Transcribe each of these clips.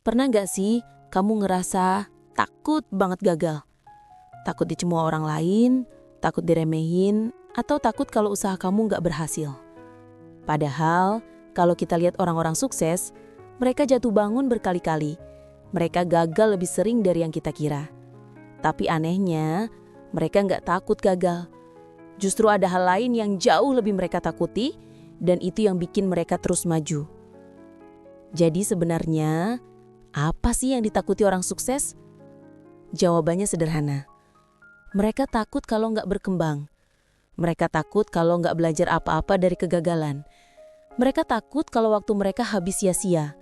Pernah nggak sih kamu ngerasa takut banget gagal? Takut dicemooh orang lain, takut diremehin, atau takut kalau usaha kamu nggak berhasil? Padahal kalau kita lihat orang-orang sukses, mereka jatuh bangun berkali-kali. Mereka gagal lebih sering dari yang kita kira. Tapi anehnya, mereka nggak takut gagal. Justru ada hal lain yang jauh lebih mereka takuti, dan itu yang bikin mereka terus maju. Jadi sebenarnya, apa sih yang ditakuti orang sukses? Jawabannya sederhana. Mereka takut kalau nggak berkembang. Mereka takut kalau nggak belajar apa-apa dari kegagalan. Mereka takut kalau waktu mereka habis sia-sia.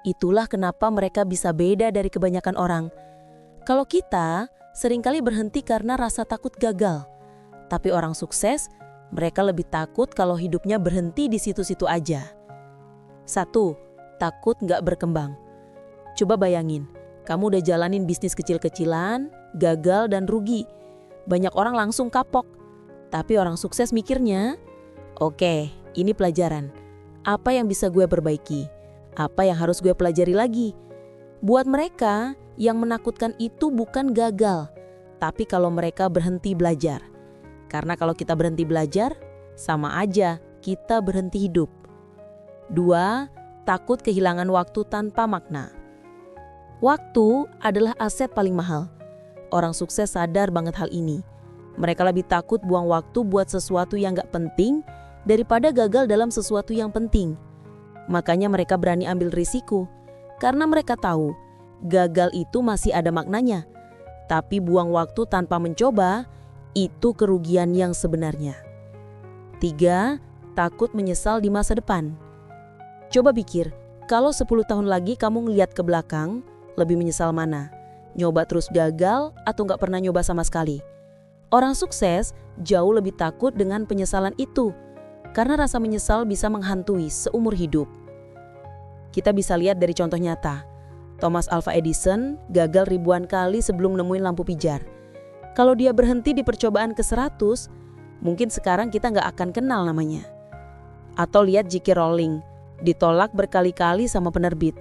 Itulah kenapa mereka bisa beda dari kebanyakan orang. Kalau kita seringkali berhenti karena rasa takut gagal. Tapi orang sukses, mereka lebih takut kalau hidupnya berhenti di situ-situ aja. 1. Takut nggak berkembang. Coba bayangin, kamu udah jalanin bisnis kecil-kecilan, gagal dan rugi. Banyak orang langsung kapok. Tapi orang sukses mikirnya, oke, ini pelajaran. Apa yang bisa gue perbaiki? Apa yang harus gue pelajari lagi? Buat mereka, yang menakutkan itu bukan gagal, tapi kalau mereka berhenti belajar. Karena kalau kita berhenti belajar, sama aja kita berhenti hidup. 2. Takut kehilangan waktu tanpa makna. Waktu adalah aset paling mahal. Orang sukses sadar banget hal ini. Mereka lebih takut buang waktu buat sesuatu yang gak penting daripada gagal dalam sesuatu yang penting. Makanya mereka berani ambil risiko, karena mereka tahu gagal itu masih ada maknanya. Tapi buang waktu tanpa mencoba, itu kerugian yang sebenarnya. 3. Takut menyesal di masa depan. Coba pikir, kalau 10 tahun lagi kamu ngeliat ke belakang, lebih menyesal mana? Nyoba terus gagal atau gak pernah nyoba sama sekali? Orang sukses jauh lebih takut dengan penyesalan itu, karena rasa menyesal bisa menghantui seumur hidup. Kita bisa lihat dari contoh nyata. Thomas Alva Edison gagal ribuan kali sebelum nemuin lampu pijar. Kalau dia berhenti di percobaan ke-100, mungkin sekarang kita gak akan kenal namanya. Atau lihat J.K. Rowling, ditolak berkali-kali sama penerbit.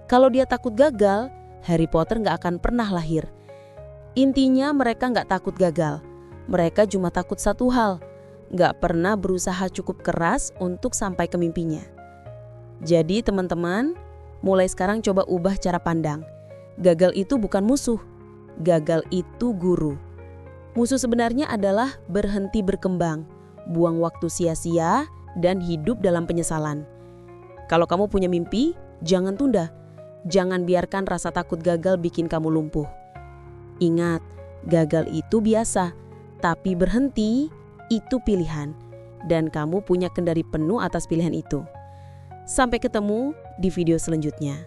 Kalau dia takut gagal, Harry Potter gak akan pernah lahir. Intinya mereka gak takut gagal. Mereka cuma takut satu hal, gak pernah berusaha cukup keras untuk sampai ke mimpinya. Jadi teman-teman, mulai sekarang coba ubah cara pandang. Gagal itu bukan musuh, gagal itu guru. Musuh sebenarnya adalah berhenti berkembang, buang waktu sia-sia, dan hidup dalam penyesalan. Kalau kamu punya mimpi, jangan tunda. Jangan biarkan rasa takut gagal bikin kamu lumpuh. Ingat, gagal itu biasa, tapi berhenti itu pilihan. Dan kamu punya kendali penuh atas pilihan itu. Sampai ketemu di video selanjutnya.